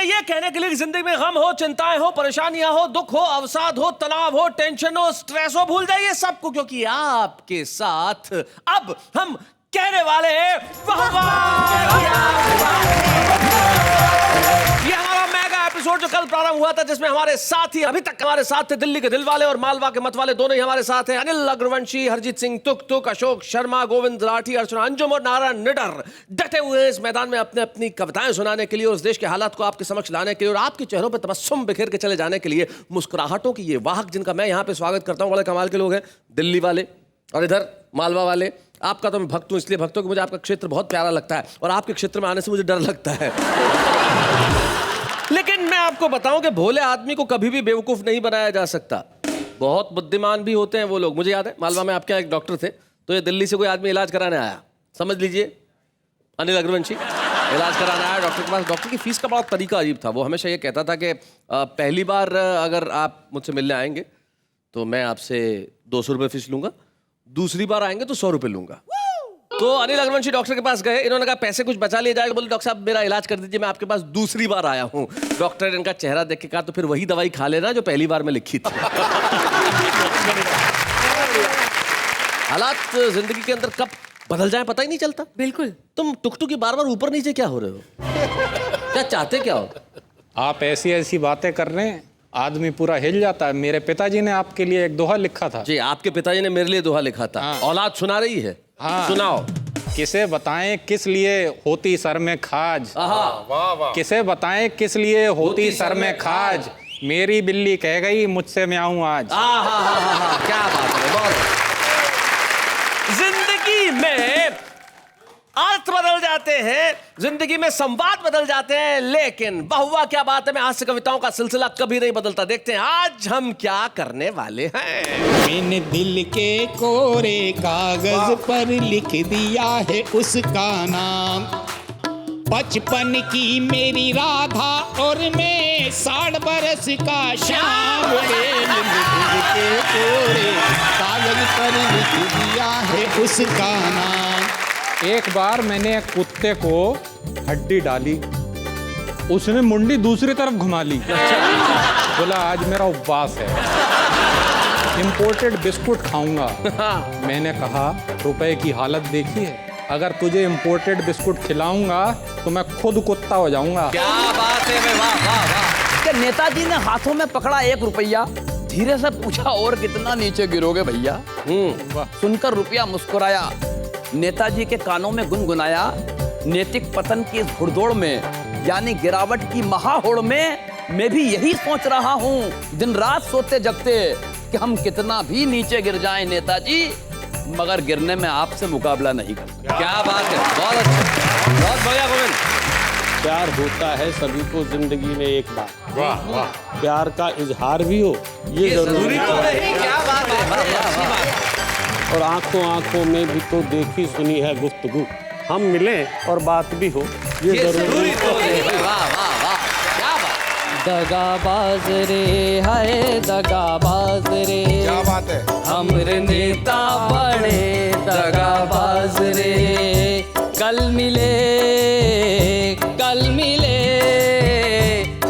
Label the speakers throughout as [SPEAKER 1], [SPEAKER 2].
[SPEAKER 1] ये कहने के लिए कि जिंदगी में गम हो, चिंताएं हो, परेशानियां हो, दुख हो, अवसाद हो, तनाव हो, टेंशन हो, स्ट्रेस हो, भूल जाइए सबको, क्योंकि आपके साथ अब हम कहने वाले हैं ये हमारा मेगा एपिसोड जो कल प्रारंभ हुआ था, जिसमें हमारे साथी अभी तक हमारे साथ थे, दिल्ली के दिल वाले और मालवा के मत वाले दोनों ही हमारे साथ हैं। अनिल अग्रवंशी, हरजीत सिंह तुक तुक, अशोक शर्मा, गोविंद राठी, अर्चना अंजुम और नारायण निडर डटे हुए इस मैदान में अपने अपनी कविताएं सुनाने के लिए, उस देश के हालात को आपके समक्ष लाने के लिए और आपके चेहरों पर तबस्सुम बिखेर के चले जाने के लिए, मुस्कुराहटों की ये वाहक जिनका मैं यहाँ पे स्वागत करता हूँ। बड़े कमाल के लोग हैं, दिल्ली वाले और इधर मालवा वाले। आपका तो मैं भक्त हूँ, इसलिए भक्त हूँ कि मुझे आपका क्षेत्र बहुत प्यारा लगता है और आपके क्षेत्र में आने से मुझे डर लगता है। लेकिन मैं आपको बताऊं कि भोले आदमी को कभी भी बेवकूफ नहीं बनाया जा सकता। बहुत बुद्धिमान भी होते हैं वो लोग। मुझे याद है मालवा में आपके यहाँ एक डॉक्टर थे, तो ये दिल्ली से कोई आदमी इलाज कराने आया, समझ लीजिए अनिल अग्रवंशी इलाज कराने आया डॉक्टर के पास। डॉक्टर की फीस का बड़ा तरीका अजीब था। वो हमेशा ये कहता था कि पहली बार अगर आप मुझसे मिलने आएंगे तो मैं आपसे 200 रुपये फीस लूंगा, दूसरी बार आएंगे तो 100 रुपये लूंगा। तो अनिल अग्रवंशी डॉक्टर के पास गए, इन्होंने कहा पैसे कुछ बचा लिए जाएगा। बोले डॉक्टर साहब मेरा इलाज कर दीजिए, मैं आपके पास दूसरी बार आया हूँ। डॉक्टर ने इनका चेहरा देख के कहा तो फिर वही दवाई खा लेना जो पहली बार में लिखी थी। हालात जिंदगी के अंदर कब बदल जाए पता ही नहीं चलता।
[SPEAKER 2] बिल्कुल।
[SPEAKER 1] तुम टुकटुक की बार बार ऊपर नीचे क्या हो रहे हो? क्या चाहते क्या हो?
[SPEAKER 3] आप ऐसी ऐसी बातें कर रहे हैं, आदमी पूरा हिल जाता है। मेरे पिताजी ने आपके लिए एक दोहा लिखा था।
[SPEAKER 1] जी, आपके पिताजी ने मेरे लिए दोहा लिखा था।
[SPEAKER 3] हाँ।
[SPEAKER 1] औलाद सुना रही है।
[SPEAKER 3] हाँ।
[SPEAKER 1] सुनाओ।
[SPEAKER 3] किसे बताएं किस लिए होती सर में खाज,
[SPEAKER 1] आहा।
[SPEAKER 3] किसे बताएं किस लिए होती सर में खाज, मेरी बिल्ली कह गई मुझसे मैं आऊं आज।
[SPEAKER 1] क्या बात है, बहुत। जिंदगी में अर्थ बदल जाते हैं, जिंदगी में संवाद बदल जाते हैं, लेकिन बहुआ क्या बात है, मैं हास्य कविताओं का सिलसिला कभी नहीं बदलता। देखते हैं आज हम क्या करने वाले हैं।
[SPEAKER 4] मैंने दिल के कोरे कागज पर लिख दिया है उसका नाम, बचपन की मेरी राधा और मैं 60 बरस का श्याम। मैंने दिल के कोरे कागज पर लिख दिया है उसका नाम।
[SPEAKER 3] एक बार मैंने एक कुत्ते को हड्डी डाली, उसने मुंडी दूसरी तरफ घुमा ली। बोला आज मेरा उपवास है, इंपोर्टेड बिस्कुट खाऊंगा। मैंने कहा रुपए की हालत देखी है, अगर तुझे इंपोर्टेड बिस्कुट खिलाऊंगा तो मैं खुद कुत्ता हो जाऊंगा।
[SPEAKER 1] क्या बात है, वाह वाह वाह।
[SPEAKER 5] नेताजी ने हाथों में पकड़ा 1 रुपया, धीरे से पूछा और कितना नीचे गिरोगे भैया। सुनकर रुपया मुस्कुराया, नेताजी के कानों में गुनगुनाया, नैतिक पतन की इस घुड़दौड़ में यानी गिरावट की महाहोड़ में मैं भी यही सोच रहा हूँ दिन रात सोते जगते कि हम कितना भी नीचे गिर जाएं नेताजी, मगर गिरने में आपसे मुकाबला नहीं कर।
[SPEAKER 1] क्या बात है, बहुत अच्छा, बहुत बढ़िया गोविंद।
[SPEAKER 6] प्यार होता है सभी को जिंदगी में एक बार,
[SPEAKER 3] वाह वाह।
[SPEAKER 6] प्यार का इजहार भी हो ये जरूरी
[SPEAKER 1] तो नहीं। क्या बात है।
[SPEAKER 6] और आंखों आंखों में भी तो देखी सुनी है गुफ्तगू, हम मिलें और बात भी हो ये जरूरी
[SPEAKER 1] तो नहीं। वाह वाह वाह, क्या बात।
[SPEAKER 2] दगाबाज रे हाय दगाबाज रे,
[SPEAKER 7] क्या बात है।
[SPEAKER 2] हमरे नेता बड़े दगाबाज रे, कल मिले कल मिले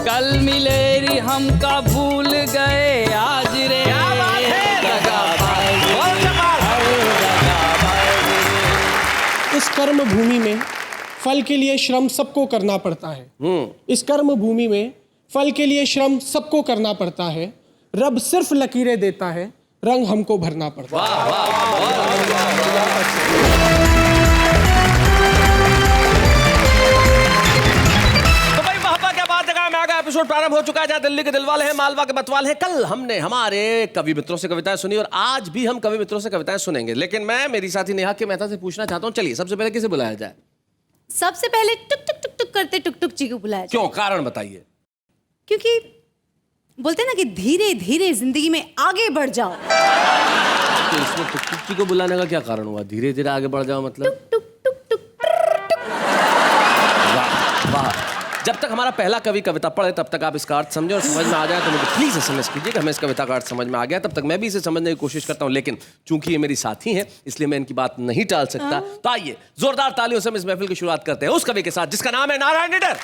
[SPEAKER 2] कल मिले री हमका भूल गए आज रे।
[SPEAKER 8] इस कर्म भूमि में फल के लिए श्रम सबको करना पड़ता है। इस कर्म भूमि में फल के लिए श्रम सबको करना पड़ता है, रब सिर्फ लकीरें देता है, रंग हमको भरना पड़ता है।
[SPEAKER 1] एपिसोड प्रारंभ हो चुका है जहां दिल्ली के दिलवाले हैं, मालवा के मतवाले हैं। कल हमने हमारे कवि मित्रों से कविताएं सुनी और आज भी हम कवि मित्रों से कविताएं सुनेंगे, लेकिन मैं मेरी साथी नेहा के मेहता से पूछना चाहता हूं, चलिए सबसे पहले किसे बुलाया जाए?
[SPEAKER 9] सबसे पहले टुक टुक टुक टुक करते टुक टुक जी को बुलाया जाए।
[SPEAKER 1] क्यों, कारण बताइए।
[SPEAKER 9] क्योंकि बोलते हैं ना कि धीरे धीरे जिंदगी में आगे बढ़ जाओ।
[SPEAKER 1] तो इसमें टुक टुक जी को बुलाने का क्या कारण हुआ? धीरे धीरे आगे बढ़ जाओ मतलब?
[SPEAKER 9] टुक टुक टुक टुक टुक।
[SPEAKER 1] वाह वाह। जब तक हमारा पहला कवि कविता पढ़े तब तक आप इसका अर्थ समझे और समझ में आ जाए तो मुझे प्लीज SMS कीजिए कि हमें इस कविता का अर्थ समझ में आ गया। तब तक मैं भी इसे समझने की कोशिश करता हूं, लेकिन चूंकि ये मेरी साथी हैं इसलिए मैं इनकी बात नहीं टाल सकता। तो आइए जोरदार तालियों से हम इस महफिल की शुरुआत करते हैं उस कवि के साथ जिसका नाम है नारायण निडर।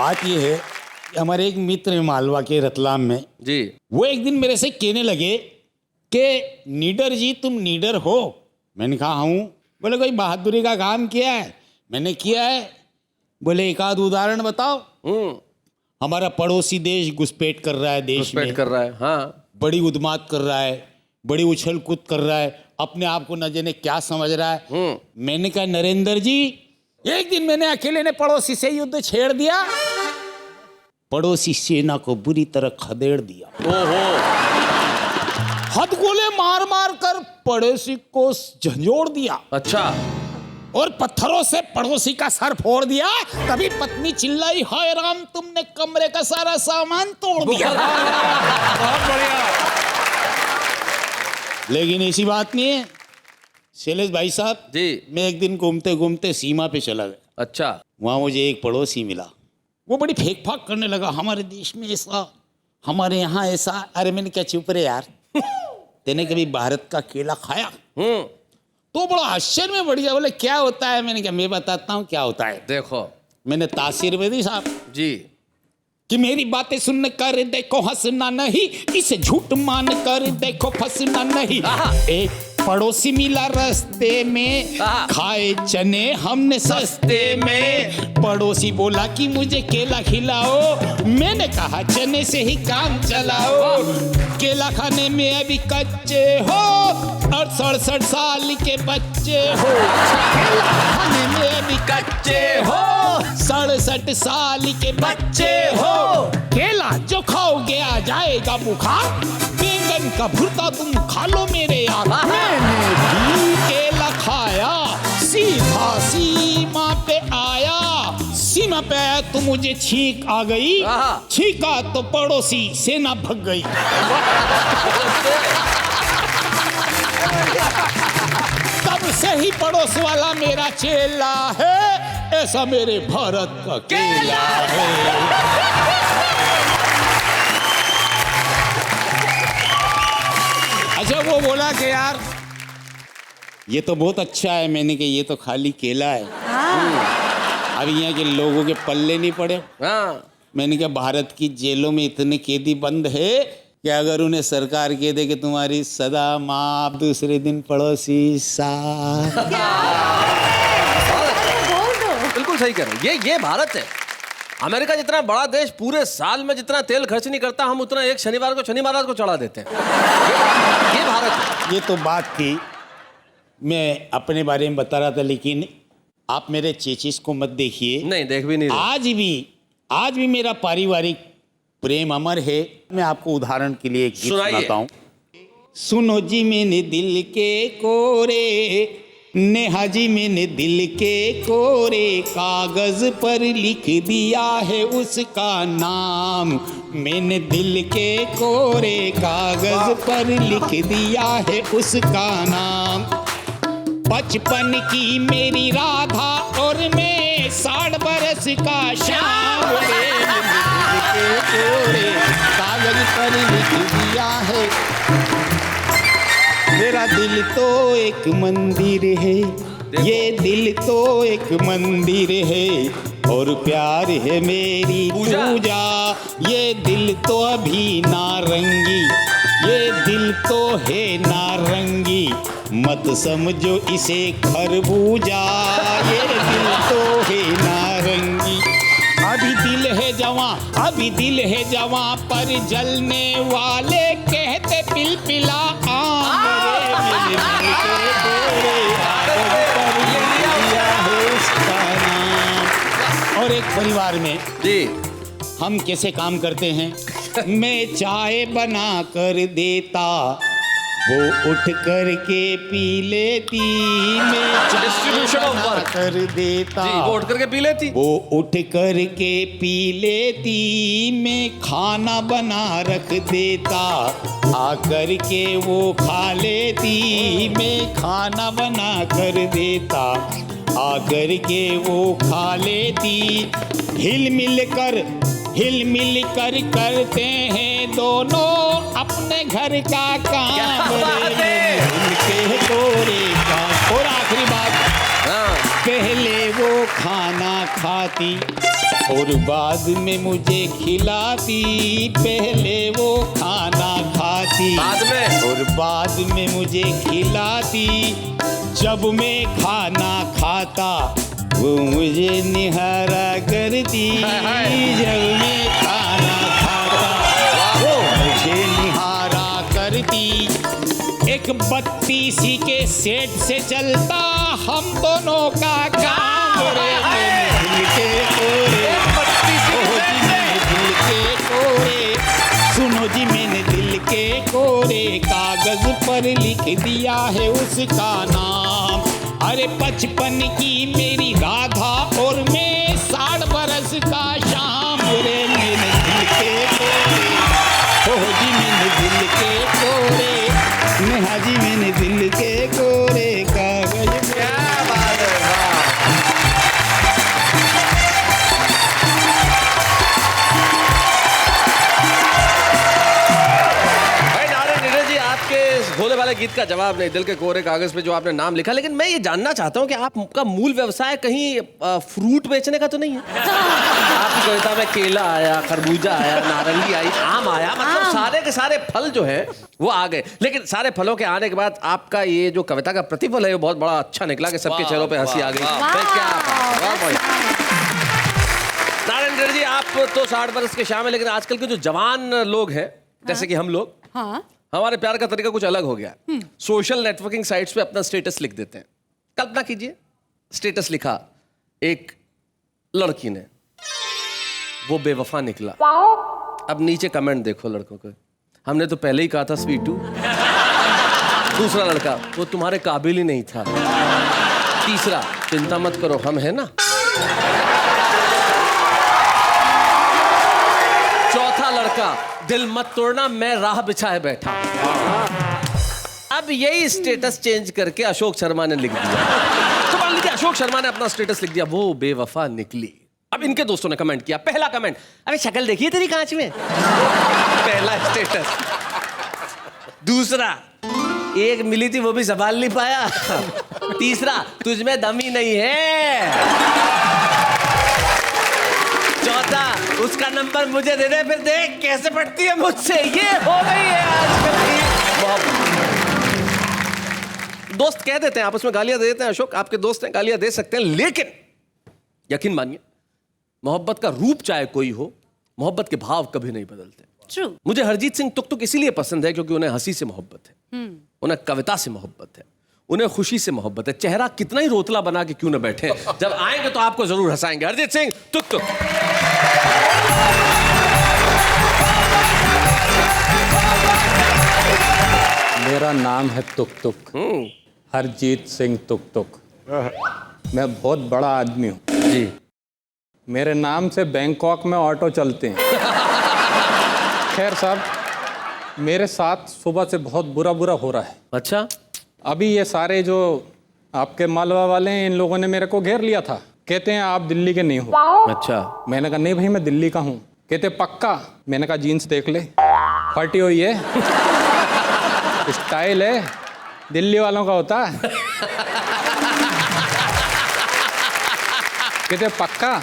[SPEAKER 4] बात ये है कि हमारे एक मित्र हैं मालवा के रतलाम में,
[SPEAKER 1] जी
[SPEAKER 4] वो एक दिन मेरे से कहने लगे कि नीडर जी तुम नीडर हो। मैंने कहा हूँ। बोले कोई बहादुरी का काम किया है? मैंने किया है। बोले एक आध उदाहरण बताओ। हमारा पड़ोसी देश घुसपैठ कर रहा है, देश में
[SPEAKER 1] घुसपैठ कर रहा है, हाँ
[SPEAKER 4] बड़ी उद्मात कर रहा है, बड़ी उछल कूद कर रहा है, अपने आप को न जाने क्या समझ रहा है। मैंने कहा नरेंद्र जी, एक दिन मैंने अकेले ने पड़ोसी से युद्ध छेड़ दिया, पड़ोसी सेना को बुरी तरह खदेड़ दिया। हथगोले मार मार कर पड़ोसी को झंझोड़ दिया।
[SPEAKER 1] अच्छा,
[SPEAKER 4] और पत्थरों से पड़ोसी का सर फोड़ दिया। तभी पत्नी चिल्लाई, हाय राम तुमने कमरे का सारा सामान तोड़ दिया।
[SPEAKER 1] बहुत बढ़िया।
[SPEAKER 4] लेकिन ऐसी बात नहीं है शैलेश भाई साहब
[SPEAKER 1] जी।
[SPEAKER 4] मैं एक दिन घूमते घूमते सीमा पे चला गया।
[SPEAKER 1] अच्छा,
[SPEAKER 4] वहां मुझे एक पड़ोसी मिला। वो बड़ी फेंक फाक करने लगा, हमारे देश में ऐसा, हमारे यहाँ ऐसा। अरे मैंने क्या, चुप रहे यार, तेने कभी भारत का केला खाया? तो बड़ा आश्चर्य में बढ़ गया। बोले क्या होता है? मैंने कहा मैं बताता हूँ क्या होता है।
[SPEAKER 1] देखो
[SPEAKER 4] मैंने तासीर में दी साहब
[SPEAKER 1] जी
[SPEAKER 4] कि मेरी बातें सुन कर देखो हंसना नहीं, इसे झूठ मान कर देखो फंसना नहीं। एक पड़ोसी मिला रास्ते में, खाए चने हमने सस्ते में। पड़ोसी बोला कि मुझे केला खिलाओ, मैंने कहा चने से ही काम चलाओ। केला खाने में अभी कच्चे हो और 67 साल के बच्चे हो। केला खाने में अभी कच्चे हो, 67 साल के बच्चे हो। केला जो खाओगे आ जाएगा बुखार, बैंगन का भुर्ता तुम खा लो मेरे यार। मैंने भी केला खाया, सीधा सीमा पे आया। सीमा पे आया तो मुझे छींक आ गई, छींका तो पड़ोसी सेना भग गई। तब से ही पड़ोस वाला मेरा चेला है, ऐसा मेरे भारत का केला है। अच्छा वो बोला कि यार ये तो बहुत अच्छा है। मैंने कहा ये तो खाली केला है, अब यहाँ के लोगों के पल्ले नहीं पड़े। मैंने कहा भारत की जेलों में इतने कैदी बंद है कि अगर उन्हें सरकार कह दे कि तुम्हारी सदा माफ, दूसरे दिन पड़ोसी साथ।
[SPEAKER 1] बिल्कुल सही कह रहे हैं। ये भारत है। अमेरिका जितना बड़ा देश पूरे साल में जितना तेल खर्च नहीं करता, हम उतना एक शनिवार को शनि महाराज को चढ़ा देते हैं। ये भारत है।
[SPEAKER 4] ये तो बात थी, मैं अपने बारे में बता रहा था, लेकिन आप मेरे चेचिस को मत देखिए।
[SPEAKER 1] नहीं, देख भी नहीं रहे।
[SPEAKER 4] आज भी मेरा पारिवारिक प्रेम अमर है। मैं आपको उदाहरण के लिए एक गीत सुनाता हूँ। सुनो जी मैंने दिल के कोरे, नेहा जी मैंने दिल के कोरे, कागज पर लिख दिया है उसका नाम। मैंने दिल के कोरे कागज पर लिख दिया है उसका नाम। बचपन की मेरी राधा और मैं 60 बरस का श्याम। मैंने दिल के कोरे कागज पर लिख दिया है। मेरा दिल तो एक मंदिर है, ये दिल तो एक मंदिर है, और प्यार है मेरी पूजा। ये दिल तो अभी नारंगी, ये दिल तो है नारंगी, मत समझो इसे खरबूजा। ये दिल तो है नारंगी। अभी दिल है जवां, अभी दिल है जवां, पर जलने वाले कहते पिलपिला आम। मेरे दिल के कोरे कागज पर लिख दिया है उसका नाम। और एक परिवार में
[SPEAKER 1] जी
[SPEAKER 4] हम कैसे काम करते हैं। मैं चाय बना कर देता, वो उठ कर के पी लेती। मैं
[SPEAKER 1] Distribution of
[SPEAKER 4] चाय
[SPEAKER 1] work.
[SPEAKER 4] कर देता,
[SPEAKER 1] जी, वो उठ करके पी लेती।
[SPEAKER 4] वो उठ कर के पी लेती। मैं खाना बना रख देता, आकर के वो खा लेती। मैं खाना बना कर देता, आकर के वो खा लेती। हिल मिल कर करते हैं दोनों अपने घर का काम। दिल के कोरे काम। और आखिरी बात, पहले वो खाना खाती, और बाद में मुझे खिलाती, पहले वो खाना खाती,
[SPEAKER 1] बाद में
[SPEAKER 4] और बाद में मुझे खिलाती, जब मैं खाना खाता वो मुझे निहारा करती, जब मैं खाना खाता वो मुझे निहारा करती। एक 32 के सेट से चलता हम दोनों का काम रे, मैंने दिल के कोरे, ओह जी मैंने दिल के कोरे, सुनो जी मैंने दिल के कोरे, कागज पर लिख दिया है उसका नाम। अरे 55 की मेरी राधा और मैं 60 बरस का श्याम रे, मैंने दिल के कोरे, ओह जी मैंने दिल के कोरे, नेहा जी मैंने दिल के कोरे, कागज।
[SPEAKER 1] क्या बात है, वाह। भाई नारायण नीरज जी, आपके इस भोले वाले गीत का जवाब नहीं, दिल के कोरे कागज पे जो आपने नाम लिखा, लेकिन मैं ये जानना चाहता हूँ कि आपका मूल व्यवसाय कहीं फ्रूट बेचने का तो नहीं है? आपकी कविता में केला आया, खरबूजा आया, नारंगी आई, आम आया, मतलब सारे के सारे फल जो है वो आ गए, लेकिन सारे फलों के आने के बाद आपका ये जो कविता का प्रतिफल है वो बहुत बड़ा अच्छा निकला कि सबके चेहरों पे हंसी आ गई। भाई क्या बात है, वाह भाई। नारायण नीरज जी, आप तो 60 बरस के श्याम है, लेकिन आजकल के जो जवान लोग हैं जैसे कि हम लोग,
[SPEAKER 9] हाँ
[SPEAKER 1] हमारे प्यार का तरीका कुछ अलग हो गया। सोशल नेटवर्किंग साइट्स पे अपना स्टेटस लिख देते हैं। कल्पना कीजिए, स्टेटस लिखा एक लड़की ने, वो बेवफा निकला। अब नीचे कमेंट देखो लड़कों के, हमने तो पहले ही कहा था स्वीटू। दूसरा लड़का, वो तुम्हारे काबिल ही नहीं था। तीसरा, चिंता मत करो हम है ना। चौथा लड़का, दिल मत तोड़ना मैं राह बिछाए बैठा। अब यही स्टेटस चेंज करके अशोक शर्मा ने लिख दिया। तो मान लीजिए अशोक शर्मा ने अपना स्टेटस लिख दिया, वो बेवफा निकली। अब इनके दोस्तों ने कमेंट किया, पहला कमेंट, अबे शक्ल देखिए तेरी कांच में। पहला स्टेटस। दूसरा, एक मिली थी वो भी संभाल नहीं पाया। तीसरा, तुझमें दम ही नहीं है। चौथा, उसका नंबर मुझे दे दे, फिर देख कैसे पटती है मुझसे। ये हो गई है आजकल की मोहब्बत। दोस्त कह देते हैं, आपस में गालियां दे देते हैं। अशोक आपके दोस्त हैं, गालियां दे सकते हैं, लेकिन यकीन मानिए मोहब्बत का रूप चाहे कोई हो, मोहब्बत के भाव कभी नहीं बदलते।
[SPEAKER 9] ट्रू।
[SPEAKER 1] मुझे हरजीत सिंह तुक तुक इसीलिए पसंद है क्योंकि उन्हें हंसी से मोहब्बत है, उन्हें कविता से मोहब्बत है, उन्हें खुशी से मोहब्बत है। चेहरा कितना ही रोतला बना के क्यों न बैठे, जब आएंगे तो आपको जरूर हंसाएंगे। हरजीत सिंह तुक तुक।
[SPEAKER 3] मेरा नाम है तुक तुक, हरजीत सिंह तुक तुक। मैं बहुत बड़ा आदमी हूँ
[SPEAKER 1] जी।
[SPEAKER 3] मेरे नाम से बैंकॉक में ऑटो चलते हैं। खैर साहब, मेरे साथ सुबह से बहुत बुरा हो रहा है।
[SPEAKER 1] अच्छा,
[SPEAKER 3] अभी ये सारे जो आपके मालवा वाले हैं, इन लोगों ने मेरे को घेर लिया था। कहते हैं आप दिल्ली के नहीं हो।
[SPEAKER 1] अच्छा।
[SPEAKER 3] मैंने कहा नहीं भाई, मैं दिल्ली का हूँ। कहते पक्का? मैंने कहा जीन्स देख ले, फटी हुई है। स्टाइल है, दिल्ली वालों का होता है। कहते पक्का?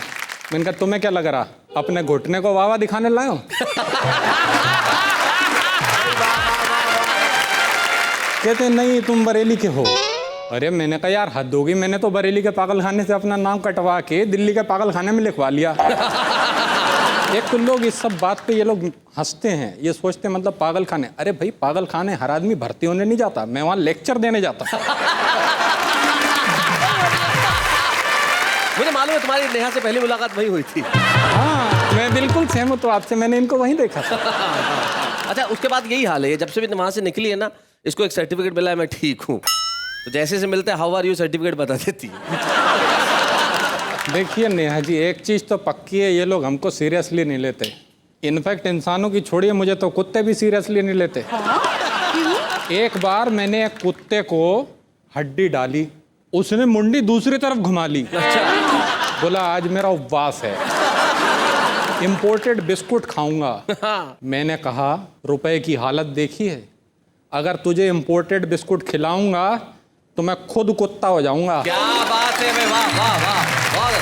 [SPEAKER 3] मैंने कहा तुम्हें क्या लग रहा, अपने घुटने को वावा दिखाने लाए हो? कहते नहीं तुम बरेली के हो। अरे मैंने कहा यार हद होगी, मैंने तो बरेली के पागल खाने से अपना नाम कटवा के दिल्ली के पागल खाने में लिखवा लिया। एक तो लोग इस सब बात पे ये लोग हंसते हैं, ये सोचते हैं मतलब पागल खाने। अरे भाई पागल खाने हर आदमी भर्ती होने नहीं जाता, मैं वहाँ लेक्चर देने जाता।
[SPEAKER 1] मुझे मालूम है तुम्हारी नेहा से पहली मुलाकात वही हुई थी।
[SPEAKER 3] हाँ मैं बिल्कुल सहमत हूँ आपसे, मैंने इनको वहीं देखा था।
[SPEAKER 1] अच्छा, उसके बाद यही हाल है, जब से भी वहां से निकली है ना, इसको एक सर्टिफिकेट मिला है मैं ठीक हूँ, तो जैसे से मिलते हैं हाउ आर यू सर्टिफिकेट बता देती है।
[SPEAKER 3] देखिए नेहा जी, एक चीज़ तो पक्की है, ये लोग हमको सीरियसली नहीं लेते। इनफैक्ट इंसानों की छोड़िए, मुझे तो कुत्ते भी सीरियसली नहीं लेते। एक बार मैंने एक कुत्ते को हड्डी डाली, उसने मुंडी दूसरी तरफ घुमा ली।
[SPEAKER 1] अच्छा।
[SPEAKER 3] बोला आज मेरा उपवास है, इंपोर्टेड बिस्कुट खाऊंगा। मैंने कहा रुपए की हालत देखी है, अगर तुझे इंपोर्टेड बिस्कुट खिलाऊंगा तो मैं खुद कुत्ता हो जाऊंगा।
[SPEAKER 1] क्या बात है, वाह वाह वाह, बहुत।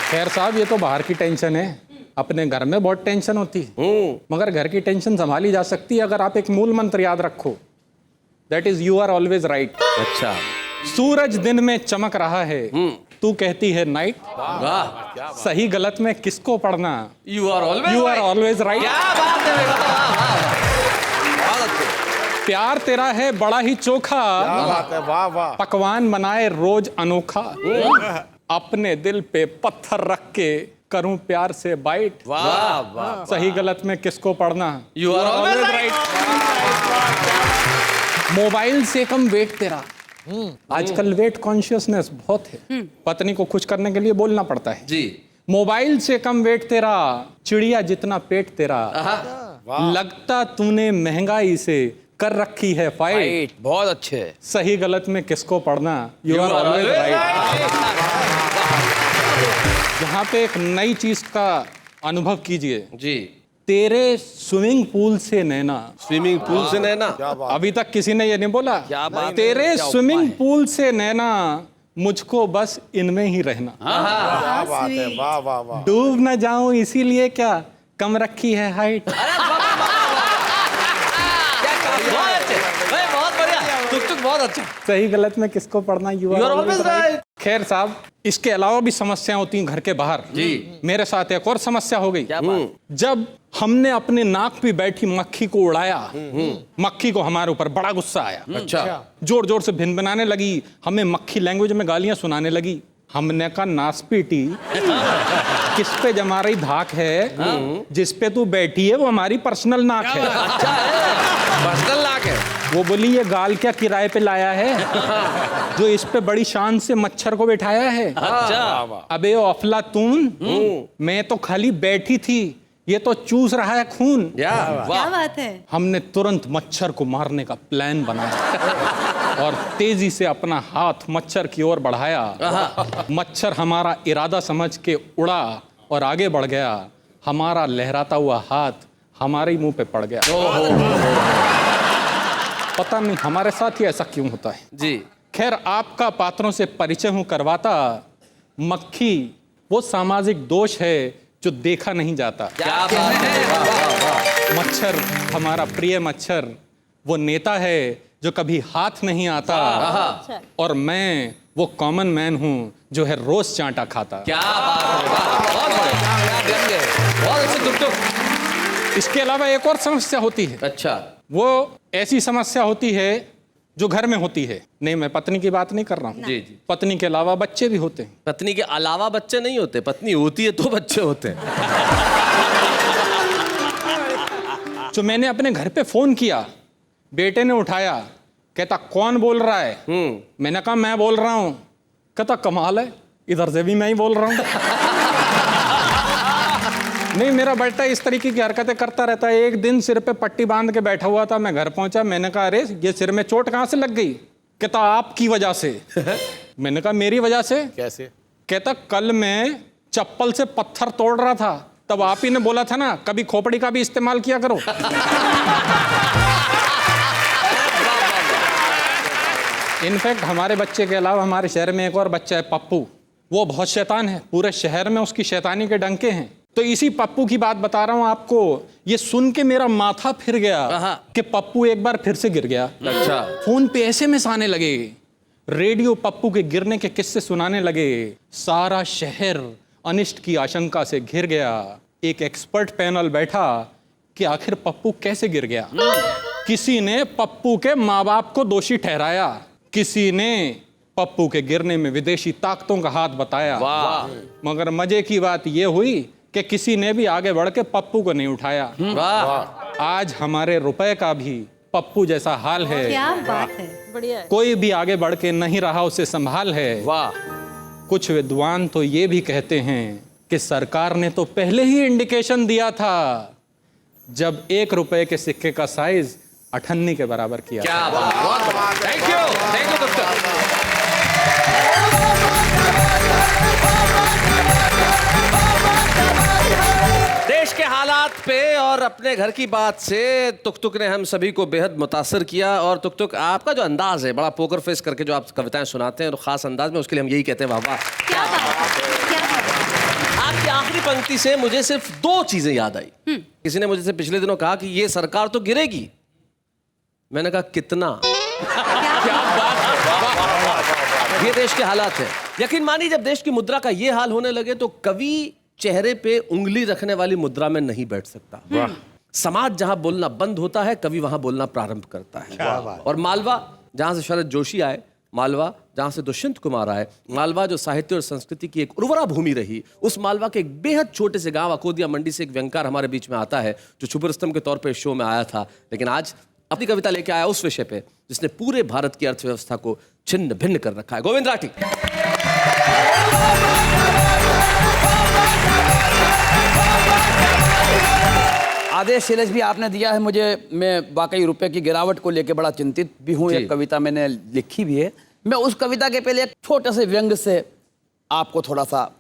[SPEAKER 3] खैर साहब, ये तो बाहर की टेंशन है, अपने घर में बहुत टेंशन होती है, मगर घर की टेंशन संभाली जा सकती है अगर आप एक मूल मंत्र याद रखो, that is you are always right.
[SPEAKER 1] अच्छा,
[SPEAKER 3] सूरज दिन में चमक रहा है, तू कहती है नाइट,
[SPEAKER 1] वाह,
[SPEAKER 3] सही गलत में किसको पढ़ना,
[SPEAKER 1] यू आर
[SPEAKER 3] ऑलवेज राइट।
[SPEAKER 1] क्या बात है, बहुत अच्छे।
[SPEAKER 3] प्यार तेरा है बड़ा ही चोखा,
[SPEAKER 7] बात है, वाह वाह।
[SPEAKER 3] पकवान बनाए रोज अनोखा, अपने दिल पे पत्थर रख के करूं प्यार से बाइट,
[SPEAKER 1] वाह वाह,
[SPEAKER 3] सही गलत में किसको पढ़ना,
[SPEAKER 1] you are always right.
[SPEAKER 3] Mobile से कम वेट तेरा, आजकल वेट कॉन्शियसनेस बहुत है, पत्नी को खुश करने के लिए बोलना पड़ता है
[SPEAKER 1] जी।
[SPEAKER 3] मोबाइल से कम वेट तेरा, चिड़िया जितना पेट तेरा, लगता तूने महंगाई से कर रखी है फाइट,
[SPEAKER 5] बहुत अच्छे।
[SPEAKER 3] सही गलत में किसको पढ़ना, यू आर ऑलवेज राइट। यहाँ पे एक नई चीज का अनुभव कीजिए,
[SPEAKER 1] जी।
[SPEAKER 3] तेरे स्विमिंग पूल से नैना,
[SPEAKER 1] स्विमिंग पूल से नैना,
[SPEAKER 3] अभी तक किसी ने ये नहीं बोला,
[SPEAKER 5] क्या बात है,
[SPEAKER 3] तेरे
[SPEAKER 5] क्या
[SPEAKER 3] स्विमिंग पूल से नैना, मुझको बस इनमें ही रहना,
[SPEAKER 7] क्या बात है, वाह वाह वाह।
[SPEAKER 3] डूब न जाऊं इसीलिए क्या कम रखी है हाइट।
[SPEAKER 1] बहुत बढ़िया, टुक बहुत अच्छा।
[SPEAKER 3] सही गलत में किसको पढ़ना, यू आर ऑलवेज राइट। खैर साहब, इसके अलावा भी समस्याएं होती हैं घर के बाहर जी। मेरे साथ एक और समस्या हो गई, जब हमने अपने नाक पे बैठी मक्खी को उड़ाया, मक्खी को हमारे ऊपर बड़ा गुस्सा आया,
[SPEAKER 1] अच्छा,
[SPEAKER 3] जोर जोर से भिनभिनाने लगी, हमें मक्खी लैंग्वेज में गालियां सुनाने लगी। हमने कहा नासपीटी, किस पे जमा रही धाक है, जिस पे तू बैठी है वो हमारी पर्सनल नाक है।
[SPEAKER 1] पर्सनल नाक है।
[SPEAKER 3] वो बोली ये गाल क्या किराए पे लाया है, जो इस पे बड़ी शान से मच्छर को बैठाया है।
[SPEAKER 1] अच्छा,
[SPEAKER 3] अबे अफलातून, मैं तो खाली बैठी थी, ये तो चूस रहा है खून।
[SPEAKER 9] क्या बात है।
[SPEAKER 3] हमने तुरंत मच्छर को मारने का प्लान बनाया और तेजी से अपना हाथ मच्छर की ओर बढ़ाया। मच्छर हमारा इरादा समझ के उड़ा और आगे बढ़ गया। हमारा लहराता हुआ हाथ हमारे ही मुंह पे पड़ गया। पता नहीं हमारे साथ ही ऐसा क्यों होता है
[SPEAKER 1] जी।
[SPEAKER 3] खैर, आपका पात्रों से परिचय हूं करवाता। मक्खी वो सामाजिक दोष है जो देखा नहीं जाता।
[SPEAKER 1] क्या बात है।
[SPEAKER 3] मच्छर हमारा प्रिय मच्छर वो नेता है जो कभी हाथ नहीं आता। और मैं वो कॉमन मैन हूं जो है रोज चांटा खाता।
[SPEAKER 1] क्या बात है, बहुत बढ़िया, बहुत अच्छे टुक।
[SPEAKER 3] इसके अलावा एक और समस्या होती है।
[SPEAKER 1] अच्छा,
[SPEAKER 3] वो ऐसी समस्या होती है जो घर में होती है। नहीं, मैं पत्नी की बात नहीं कर रहा हूँ।
[SPEAKER 1] जी जी।
[SPEAKER 3] पत्नी के अलावा बच्चे भी होते हैं।
[SPEAKER 1] पत्नी के अलावा बच्चे नहीं होते, पत्नी होती है तो बच्चे होते हैं।
[SPEAKER 3] जो मैंने अपने घर पे फोन किया, बेटे ने उठाया, कहता कौन बोल रहा है? मैंने कहा मैं बोल रहा हूँ। कहता कमाल है, इधर से भी मैं ही बोल रहा हूँ। नहीं, मेरा बेटा इस तरीके की हरकतें करता रहता है। एक दिन सिर पे पट्टी बांध के बैठा हुआ था, मैं घर पहुंचा, मैंने कहा अरे ये सिर में चोट कहाँ से लग गई? कहता आपकी वजह से। मैंने कहा मेरी वजह से?
[SPEAKER 7] कैसे?
[SPEAKER 3] कहता कल मैं चप्पल से पत्थर तोड़ रहा था, तब आप ही ने बोला था ना कभी खोपड़ी का भी इस्तेमाल किया करो। इनफैक्ट हमारे बच्चे के अलावा हमारे शहर में एक और बच्चा है पप्पू। वो बहुत शैतान है, पूरे शहर में उसकी शैतानी के डंके हैं। तो इसी पप्पू की बात बता रहा हूं आपको। ये सुन के मेरा माथा फिर गया कि पप्पू एक बार फिर से गिर गया।
[SPEAKER 1] अच्छा।
[SPEAKER 3] फोन पे एसएमएस आने लगे, रेडियो पप्पू के गिरने के किस्से सुनाने लगे। सारा शहर अनिष्ट की आशंका से घिर गया। एक एक्सपर्ट पैनल बैठा कि आखिर पप्पू कैसे गिर गया। किसी ने पप्पू के माँ बाप को दोषी ठहराया, किसी ने पप्पू के गिरने में विदेशी ताकतों का हाथ बताया। मगर मजे की बात यह हुई कि किसी ने भी आगे बढ़ के पप्पू को नहीं उठाया। आज हमारे रुपए का भी पप्पू जैसा हाल है।
[SPEAKER 9] क्या बात है, बढ़िया है।
[SPEAKER 3] कोई भी आगे बढ़ के नहीं रहा, उसे संभाल है। कुछ विद्वान तो ये भी कहते हैं कि सरकार ने तो पहले ही इंडिकेशन दिया था जब 1 रुपए के सिक्के का साइज 98 के बराबर किया।
[SPEAKER 1] क्या बात, थैंक यू डॉक्टर। देश के हालात पे और अपने घर की बात से तुक ने हम सभी को बेहद मुतासर किया। और तुक आपका जो अंदाज है, बड़ा पोकर फेस करके जो आप कविताएं सुनाते हैं तो खास अंदाज में, उसके लिए हम यही कहते हैं वाह वाह।
[SPEAKER 9] क्या बात है, क्या बात है।
[SPEAKER 1] आपकी आखिरी पंक्ति से मुझे सिर्फ 2 चीजें याद आई। किसी ने मुझे से पिछले दिनों कहा कि ये सरकार तो गिरेगी। मैंने कहा कितना? ये देश के हालात है। यकीन मानिए जब देश की मुद्रा का ये हाल होने लगे तो कवि चेहरे पे उंगली रखने वाली मुद्रा में नहीं बैठ सकता। समाज जहां बोलना बंद होता है, कवि वहां बोलना प्रारंभ करता है। और मालवा जहां से शरद जोशी आए, मालवा जहां से दुष्यंत कुमार आए, मालवा जो साहित्य और संस्कृति की एक उर्वरा भूमि रही, उस मालवा के एक बेहद छोटे से गांव अकोदिया मंडी से एक व्यंगकार हमारे बीच में आता है जो छुपे रुस्तम के तौर पे शो में आया था, लेकिन आज अपनी कविता लेके आया उस विषय पे जिसने पूरे भारत की अर्थव्यवस्था को छिन्न भिन्न कर रखा है। गोविंद राठी।
[SPEAKER 5] आदेश शैलेश भी आपने दिया है मुझे। मैं वाकई रुपए की गिरावट को लेकर बड़ा चिंतित भी हूँ। एक कविता मैंने लिखी भी है। मैं उस कविता के पहले एक छोटे से व्यंग से आपको थोड़ा सा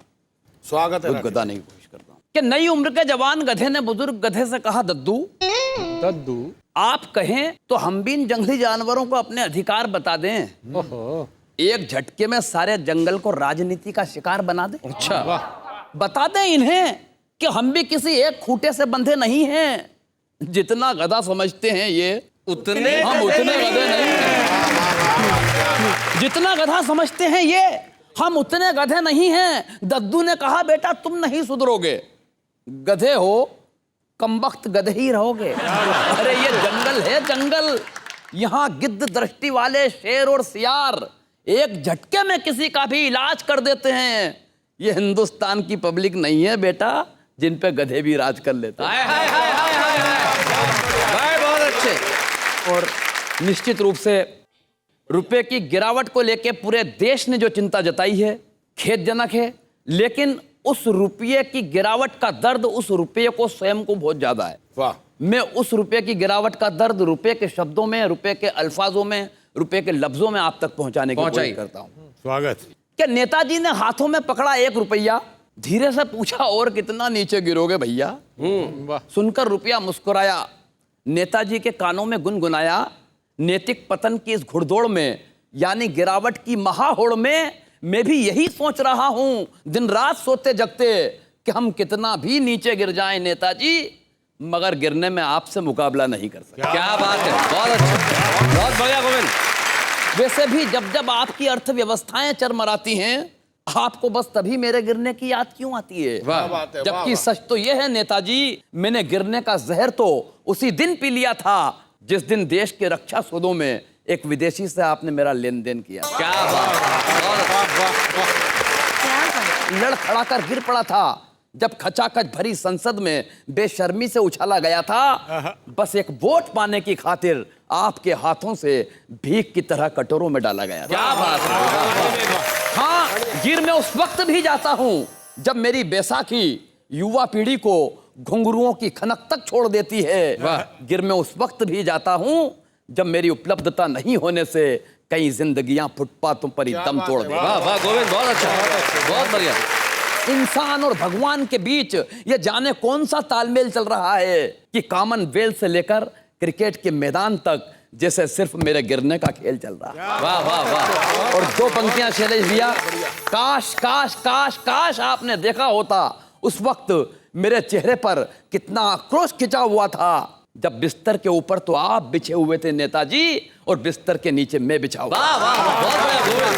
[SPEAKER 7] स्वागत है।
[SPEAKER 5] बताने की कोशिश करता हूँ कि नई उम्र के जवान गधे ने बुजुर्ग गधे से कहा, दद्दू
[SPEAKER 3] दद्दू
[SPEAKER 5] आप कहें तो हम भी इन जंगली जानवरों को अपने अधिकार बता दें।
[SPEAKER 3] ओहो
[SPEAKER 5] एक झटके में सारे जंगल को राजनीति का शिकार बना दें।
[SPEAKER 1] अच्छा,
[SPEAKER 5] बता दें इन्हें कि हम भी किसी एक खूंटे से बंधे नहीं हैं। जितना गधा समझते हैं ये
[SPEAKER 1] उतने
[SPEAKER 5] हम उतने गधे नहीं हैं। जितना गधा समझते हैं ये हम उतने गधे नहीं हैं। दद्दू ने कहा, बेटा तुम नहीं सुधरोगे, गधे हो कमबख्त गधे ही रहोगे। अरे ये जंगल है जंगल, यहाँ गिद्ध दृष्टि वाले शेर और सियार एक झटके में किसी का भी इलाज कर देते हैं। ये हिंदुस्तान की पब्लिक नहीं है बेटा जिन पे गधे भी राज कर लेते हैं।
[SPEAKER 1] हाय हाय हाय हाय हाय हाय, बहुत अच्छे।
[SPEAKER 5] और निश्चित रूप से रुपए की गिरावट को लेकर पूरे देश ने जो चिंता जताई है खेदजनक है, लेकिन उस रुपये की गिरावट का दर्द उस रुपये को स्वयं को बहुत ज्यादा है।
[SPEAKER 7] वाह।
[SPEAKER 5] मैं उस रुपये की गिरावट का दर्द रुपये के शब्दों में, रुपये के अल्फाजों में, रुपये के लफ्जों में आप तक पहुंचाने की कोशिश करता हूं।
[SPEAKER 7] स्वागत।
[SPEAKER 5] कि नेताजी ने हाथों में पकड़ा 1 रुपया, धीरे से पूछा और कितना नीचे गिरोगे भैया। सुनकर रुपया मुस्कुराया, नेताजी के कानों में गुनगुनाया, नैतिक पतन की इस घुड़दौड़ में यानी गिरावट की महाहोड़ में मैं भी यही सोच रहा हूं दिन रात सोते जगते कि हम कितना भी नीचे गिर जाएं नेताजी, मगर गिरने में आपसे मुकाबला नहीं कर सकते।
[SPEAKER 1] क्या बात है, बहुत अच्छा, बहुत बढ़िया गोविंद।
[SPEAKER 5] वैसे भी जब जब आपकी अर्थव्यवस्थाएं चरमराती हैं आपको बस तभी मेरे गिरने की याद क्यों आती है।
[SPEAKER 7] बात है,
[SPEAKER 5] जबकि सच तो यह है नेताजी, मैंने गिरने का जहर तो उसी दिन पी लिया था जिस दिन देश के रक्षा सौदों में एक विदेशी से आपने मेरा लेन देन किया।
[SPEAKER 1] क्या
[SPEAKER 5] लड़खड़ा कर गिर पड़ा था जब खचाखच भरी संसद में बेशर्मी से उछाला गया था, बस एक वोट पाने की खातिर आपके हाथों से भीख की तरह कटोरों में डाला गया था।
[SPEAKER 1] क्या बात है।
[SPEAKER 5] हाँ, गिर मैं उस वक्त भी जाता हूं जब मेरी बैसाखी युवा पीढ़ी को घुंघरुओं की खनक तक छोड़ देती है। गिर मैं उस वक्त भी जाता हूं जब मेरी उपलब्धता नहीं होने से कई जिंदगियां फुटपाथों पर ही दम तोड़ दे।
[SPEAKER 1] वाह वाह गोविंद, बहुत अच्छा, बहुत बढ़िया।
[SPEAKER 5] इंसान और भगवान के बीच ये जाने कौन सा तालमेल चल रहा है कि कॉमनवेल्थ से लेकर क्रिकेट के मैदान तक जैसे सिर्फ मेरे गिरने का खेल चल रहा है।
[SPEAKER 1] वाह वाह वाह।
[SPEAKER 5] और 2 पंक्तियां शैलेश भैया, काश काश काश काश आपने देखा होता उस वक्त मेरे चेहरे पर कितना आक्रोश खिंचा हुआ था जब बिस्तर के ऊपर तो आप बिछे हुए थे नेताजी और बिस्तर के नीचे मैं बिछा हुआ।
[SPEAKER 1] वाह वाह, बहुत बढ़िया गोविंद।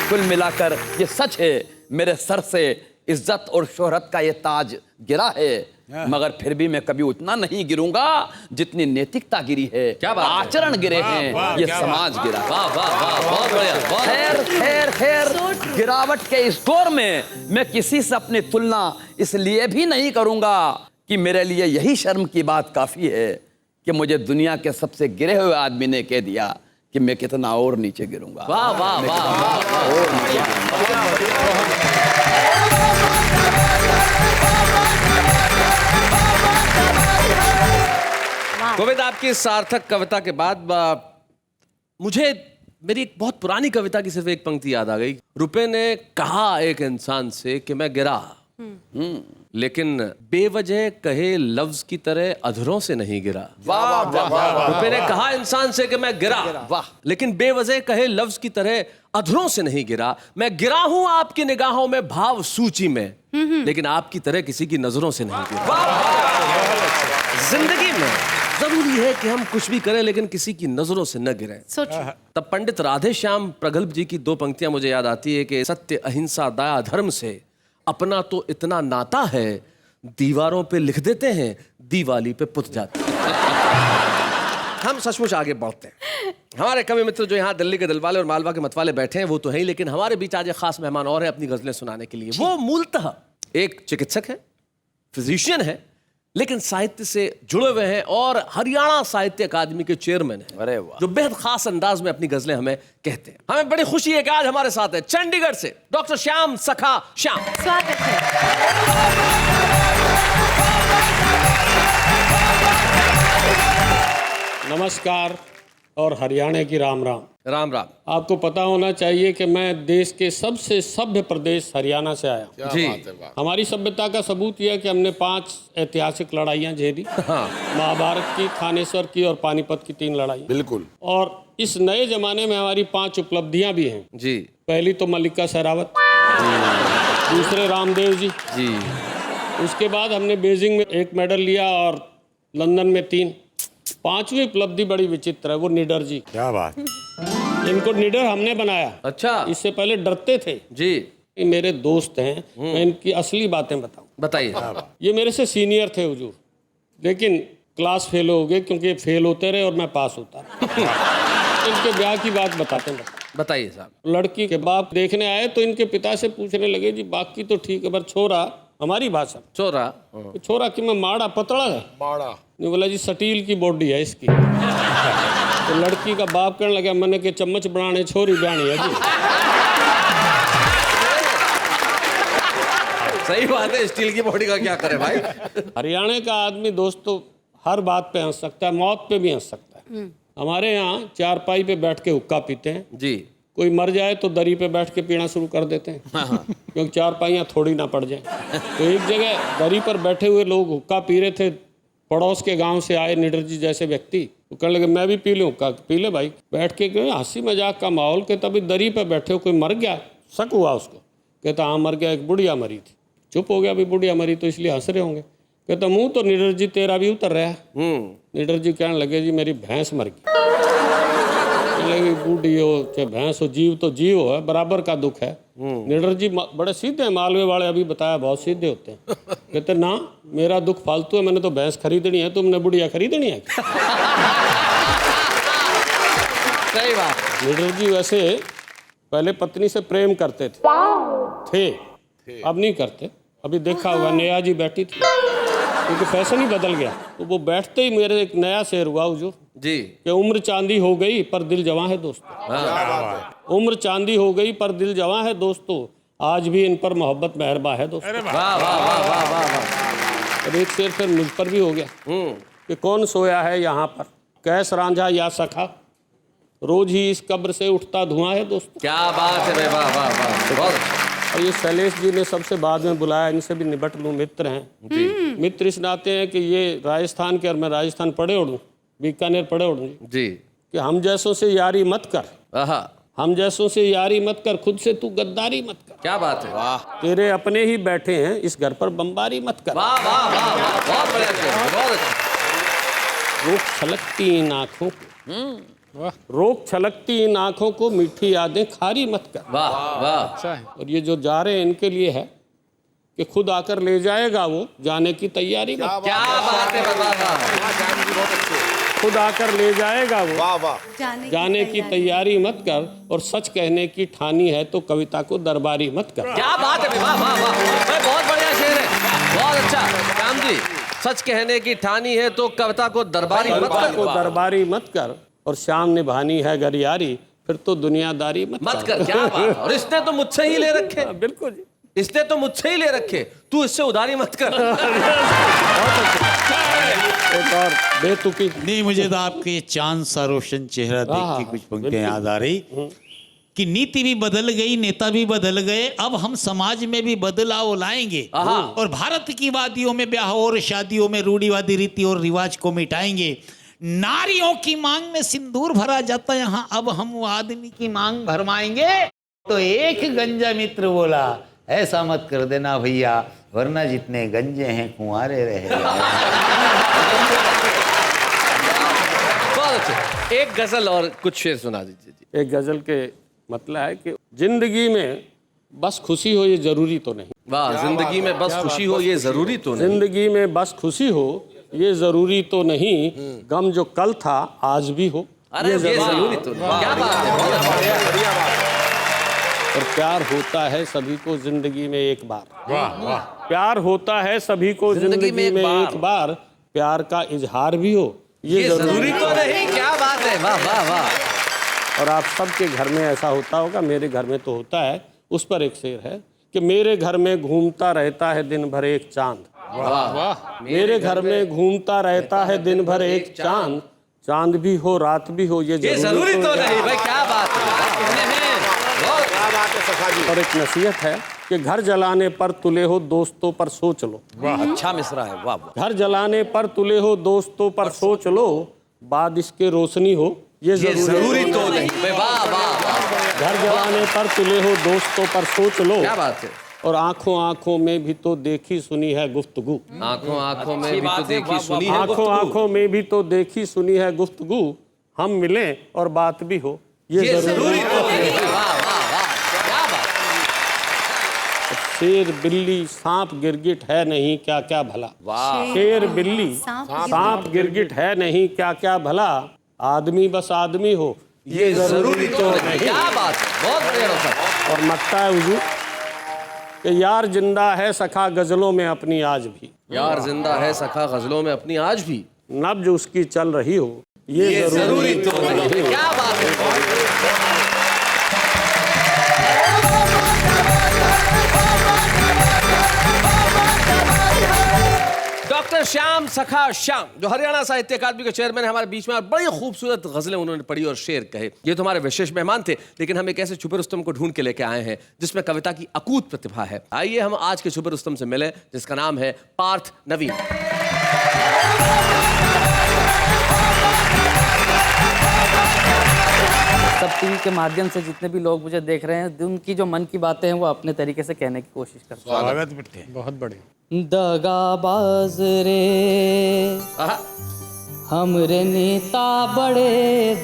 [SPEAKER 5] कुल मिलाकर ये सच है, मेरे सर से इज्जत और शोहरत का ये ताज गिरा है, मगर फिर भी मैं कभी उतना नहीं गिरूंगा जितनी नैतिकता गिरी है।
[SPEAKER 1] क्या बात है।
[SPEAKER 5] आचरण गिरे हैं, ये समाज गिरा।
[SPEAKER 1] वाह वाह वाह, बहुत बढ़िया, बहुत
[SPEAKER 5] खैर खैर खैर, गिरावट के इस दौर में मैं किसी से अपनी तुलना इसलिए भी नहीं करूंगा कि मेरे लिए यही शर्म की बात काफी है कि मुझे दुनिया के सबसे गिरे हुए आदमी ने कह दिया कि मैं कितना और नीचे गिरूंगा।
[SPEAKER 1] वाह वाह वाह।
[SPEAKER 5] और नीचे गिरूंगा।
[SPEAKER 1] गोविंद, आपकी इस सार्थक कविता के बाद मुझे मेरी एक बहुत पुरानी कविता की सिर्फ एक पंक्ति याद आ गई। रुपए ने कहा एक इंसान से कि मैं गिरा, लेकिन बेवजह कहे लफ्ज की तरह अधरों से नहीं गिरा।
[SPEAKER 5] वाह वाह वाह
[SPEAKER 1] रुपए ने कहा इंसान से कि मैं गिरा,
[SPEAKER 5] वाह।
[SPEAKER 1] लेकिन बेवजह कहे लफ्ज की तरह अधरों से नहीं गिरा। मैं गिरा हूं आपकी निगाहों में भाव सूची में, लेकिन आपकी तरह किसी की नजरों से नहीं गिरा। जिंदगी में जरूरी है कि हम कुछ भी करें लेकिन किसी की नजरों से न गिरें।
[SPEAKER 9] सोचो।
[SPEAKER 1] तब पंडित राधे श्याम प्रगल्भ जी की 2 पंक्तियां मुझे याद आती है कि सत्य अहिंसा दया धर्म से अपना तो इतना नाता है, दीवारों पे लिख देते हैं, दीवाली पे पुत जाते हैं। हम सचमुच आगे बढ़ते हैं। हमारे कवि मित्र जो यहाँ दिल्ली के दिलवाले और मालवा के मतवाले बैठे हैं वो तो है ही, लेकिन हमारे बीच आज एक खास मेहमान और है अपनी गजलें सुनाने के लिए। वो मूलतः एक चिकित्सक है, फिजिशियन है, लेकिन साहित्य से जुड़े हुए हैं और हरियाणा साहित्य अकादमी के चेयरमैन हैं।
[SPEAKER 5] अरे वाह।
[SPEAKER 1] जो बेहद खास अंदाज में अपनी गजलें हमें कहते हैं। हमें बड़ी खुशी है कि आज हमारे साथ है चंडीगढ़ से डॉक्टर श्याम सखा श्याम।
[SPEAKER 9] स्वागत है।
[SPEAKER 6] नमस्कार और हरियाणा की राम राम।
[SPEAKER 1] राम राम।
[SPEAKER 6] आपको पता होना चाहिए कि मैं देश के सबसे सभ्य प्रदेश हरियाणा से आया हूँ।
[SPEAKER 1] जी।
[SPEAKER 6] हमारी सभ्यता का सबूत यह है कि हमने 5 ऐतिहासिक लड़ाइयाँ झेली। महाभारत की, थानेश्वर की और पानीपत की 3 लड़ाई।
[SPEAKER 7] बिल्कुल।
[SPEAKER 6] और इस नए जमाने में हमारी 5 उपलब्धियाँ भी हैं।
[SPEAKER 1] जी।
[SPEAKER 6] पहली तो मल्लिका शेरावत, दूसरे रामदेव जी, उसके बाद हमने बीजिंग में 1 मेडल लिया और लंदन में 3। 5वीं उपलब्धि बड़ी विचित्र है, वो निडर जी।
[SPEAKER 7] क्या बात।
[SPEAKER 6] इनको निडर हमने बनाया।
[SPEAKER 1] अच्छा।
[SPEAKER 6] इससे पहले डरते थे।
[SPEAKER 1] जी।
[SPEAKER 6] ये मेरे दोस्त हैं, मैं इनकी असली बातें बताऊं।
[SPEAKER 1] बताइए।
[SPEAKER 6] ये मेरे से सीनियर थे हुजूर, लेकिन क्लास फेल हो गए क्योंकि फेल होते रहे और मैं पास होता रहा। इनके ब्याह की बात बताते हैं।
[SPEAKER 1] बताइए साहब।
[SPEAKER 6] लड़की के बाप देखने आए तो इनके पिता से पूछने लगे, जी बाकी तो ठीक है पर छोरा, हमारी भाषा
[SPEAKER 1] चोरा।
[SPEAKER 6] छोरा कि मैं माड़ा पतला है।
[SPEAKER 7] माड़ा।
[SPEAKER 6] ने बोला जी स्टील की बॉडी है इसकी। तो लड़की का बाप कहने लगा, मैंने के चम्मच बनाने छोरी ब्याणी है जी।
[SPEAKER 1] सही बात है, स्टील की बॉडी का क्या करे भाई।
[SPEAKER 6] हरियाणा का आदमी दोस्तों हर बात पे हंस सकता है, मौत पे भी हंस सकता है। हमारे यहाँ चारपाई पे बैठ के हुक्का पीते हैं।
[SPEAKER 1] जी।
[SPEAKER 6] कोई मर जाए तो दरी पे बैठ के पीना शुरू कर देते हैं, क्योंकि चारपाइयाँ थोड़ी ना पड़ जाए। तो एक जगह दरी पर बैठे हुए लोग हुक्का पी रहे थे। पड़ोस के गांव से आए निडर जी जैसे व्यक्ति, तो कहने लगे मैं भी पी लूँ। हुक्का पी ले भाई। बैठ के गए, हंसी मजाक का माहौल के, तभी दरी पे बैठे हो, कोई मर गया, शक हुआ उसको। कहता हाँ मर गया, एक बुढ़िया मरी थी। चुप हो गया, भाई बुढ़िया मरी तो इसलिए हंस रहे होंगे। कहता मुँह तो निडर जी तेरा भी उतर रहा है। निडर जी कहने लगे, जी मेरी भैंस मर गई। लगी बूढ़ी हो चाहे भैंस हो, जीव तो जीव है, बराबर का दुख है। निडर जी बड़े सीधे हैं, मालवे वाले अभी बताया बहुत सीधे होते हैं। कहते ना मेरा दुख फालतू है, मैंने तो भैंस खरीदनी है, तुमने बुढ़िया खरीदनी है।
[SPEAKER 1] सही बात।
[SPEAKER 6] निडर जी वैसे पहले पत्नी से प्रेम करते थे, अब नहीं करते। अभी देखा होगा नया जी बैठी थी, क्योंकि फैशन ही बदल गया। तो वो बैठते ही मेरे एक नया शेर हुआ हुजूर
[SPEAKER 1] जी
[SPEAKER 6] कि उम्र चांदी हो गई पर दिल जवां है दोस्तों। उम्र चांदी हो गई पर दिल जवां है दोस्तों, आज भी इन पर मोहब्बत मेहरबा है दोस्तों।
[SPEAKER 1] वाह वाह वाह वाह वाह वाह।
[SPEAKER 6] अब एक शेर फिर मुझ पर भी हो गया कि कौन सोया है यहाँ पर, कैस रांझा या सखा, रोज ही इस कब्र से उठता धुआं है दोस्तों।
[SPEAKER 1] क्या बात है भाई, वाह वाह वाह। बहुत अच्छा।
[SPEAKER 6] और ये शैलेश जी ने सबसे बाद में बुलाया, इनसे भी निबट लूँ, मित्र हैं। मित्र इस नाते हैं कि ये राजस्थान के और मैं राजस्थान पढ़े उड़ूँ, बीकानेर पढ़े उड़ूँ
[SPEAKER 1] जी।
[SPEAKER 6] कि हम जैसों से यारी मत कर,
[SPEAKER 1] आहा।
[SPEAKER 6] हम जैसों से यारी मत कर, खुद से तू गद्दारी मत कर।
[SPEAKER 1] क्या बात है। वाह
[SPEAKER 6] तेरे अपने ही बैठे हैं, इस घर पर बमबारी मत कर।
[SPEAKER 1] वाह वाह वाह वाह। बहुत बढ़िया शेर, बहुत अच्छा।
[SPEAKER 6] रोक छलकती इन आँखों को, रोक छलकती इन आँखों को, मीठी यादें खारी मत कर।
[SPEAKER 1] वाह वाह।
[SPEAKER 6] और ये जो जा रहे हैं इनके लिए है कि खुद आकर ले जाएगा वो, जाने की तैयारी मत कर।
[SPEAKER 1] क्या बात है। वाह वाह।
[SPEAKER 6] खुद आकर ले जाएगा वो,
[SPEAKER 7] वाह वाह।
[SPEAKER 6] जाने की तैयारी मत कर, और सच कहने की ठानी है तो कविता को दरबारी मत कर।
[SPEAKER 1] क्या बात है। वाह वाह वाह। बहुत बढ़िया शेर है, बहुत अच्छा। श्याम जी, सच कहने की ठानी है तो कविता को दरबारी मत
[SPEAKER 6] कविता
[SPEAKER 1] कर।
[SPEAKER 6] को दरबारी मत कर, और शाम निभानी है गरियारी, फिर तो दुनियादारी मत कर।
[SPEAKER 1] क्या बात। और इसने तो मुझसे ही ले रखे।
[SPEAKER 6] बिल्कुल जी।
[SPEAKER 1] इसने तो मुझसे ही ले रखे, तू इससे उधारी मत कर।
[SPEAKER 6] एक और बेतुकी।
[SPEAKER 10] नहीं, मुझे तो आपके चांद सा रोशन चेहरा देख के कुछ पंक्तियां याद आ रही
[SPEAKER 4] कि नीति भी बदल गई, नेता भी बदल गए, अब हम समाज में भी बदलाव लाएंगे और भारत की वादियों में ब्याह और शादियों में रूढ़िवादी रीति और रिवाज को मिटाएंगे। नारियों की मांग में सिंदूर भरा जाता है, यहाँ अब हम वो आदमी की मांग भरमाएंगे। तो एक गंजा मित्र बोला, ऐसा मत कर देना भैया, वरना जितने गंजे हैं कुंवारे रहे।
[SPEAKER 1] बहुत अच्छे। एक गजल और कुछ शेर सुना दीजिए जी।
[SPEAKER 6] एक गजल के मतलब है कि जिंदगी में बस खुशी हो ये जरूरी तो नहीं।
[SPEAKER 1] वाह, जिंदगी में बस खुशी हो ये जरूरी तो नहीं।
[SPEAKER 6] जिंदगी में बस खुशी हो ये जरूरी तो नहीं, गम जो कल था आज भी हो
[SPEAKER 1] अरे ये जरूरी तो नहीं। क्या बात है, बहुत बढ़िया बात।
[SPEAKER 6] और प्यार होता है सभी को जिंदगी में एक बार। प्यार होता है सभी को जिंदगी में एक बार, प्यार का इजहार भी हो ये
[SPEAKER 1] जरूरी तो नहीं। क्या बात है, वाह वाह वाह।
[SPEAKER 6] और आप सबके घर में ऐसा होता होगा, मेरे घर में तो होता है। उस पर एक शेर है कि मेरे घर में घूमता रहता है दिन भर एक चांद। वाह। मेरे घर में घूमता रहता है दिन भर एक चांद, चांद भी हो रात भी हो ये
[SPEAKER 1] जरूरी तो नहीं। भाई क्या बात है।
[SPEAKER 6] और एक नसीहत है कि घर जलाने पर तुले हो दोस्तों पर सोच लो।
[SPEAKER 5] अच्छा मिसरा है, वाह वाह।
[SPEAKER 6] घर जलाने पर तुले हो दोस्तों पर सोच लो, बाद इसके रोशनी हो ये जरूरी तो नहीं।
[SPEAKER 1] वाह वाह।
[SPEAKER 6] घर जलाने पर तुले हो दोस्तों पर सोच लो।
[SPEAKER 1] क्या बात है।
[SPEAKER 6] और आंखों आंखों में भी तो देखी सुनी है गुफ्तगू।
[SPEAKER 1] आंखों आंखों में भी तो देखी सुनी है गुफ्तगू।
[SPEAKER 6] आंखों आंखों में भी तो देखी सुनी है गुफ्तगू, हम मिलें और बात भी हो ये जरूरी तो नहीं।
[SPEAKER 1] वाह वाह वाह, क्या बात।
[SPEAKER 6] शेर बिल्ली सांप गिरगिट है नहीं क्या क्या भला। शेर बिल्ली सांप गिरगिट है नहीं क्या क्या भला, आदमी बस आदमी हो ये जरूरी तो नहीं।
[SPEAKER 1] क्या बात है, बहुत बढ़िया।
[SPEAKER 6] और मत्ता है हुजूर कि यार जिंदा है सखा गजलों में अपनी आज भी।
[SPEAKER 1] यार जिंदा है सखा गजलों में अपनी आज भी,
[SPEAKER 6] नब्ज उसकी चल रही हो ये
[SPEAKER 1] जरूरी तो नहीं। क्या बात है। डॉक्टर श्याम सखा श्याम, जो हरियाणा साहित्य अकादमी के चेयरमैन है, हमारे बीच में और बड़ी खूबसूरत गजलें उन्होंने पढ़ी और शेर कहे। ये तो हमारे विशेष मेहमान थे, लेकिन हम एक ऐसे छुपे रुस्तम को ढूंढ के लेके आए हैं जिसमें कविता की अकूत प्रतिभा है। आइए हम आज के छुपे रुस्तम से मिले, जिसका नाम है पार्थ नवीन।
[SPEAKER 2] सब टीवी के माध्यम से जितने भी लोग मुझे देख रहे हैं, उनकी जो मन की बातें हैं वो अपने तरीके से कहने की कोशिश करते हैं।
[SPEAKER 7] स्वागत बेटे।
[SPEAKER 3] बहुत बढ़िया।
[SPEAKER 2] दगाबाज रे हमरे नेता बड़े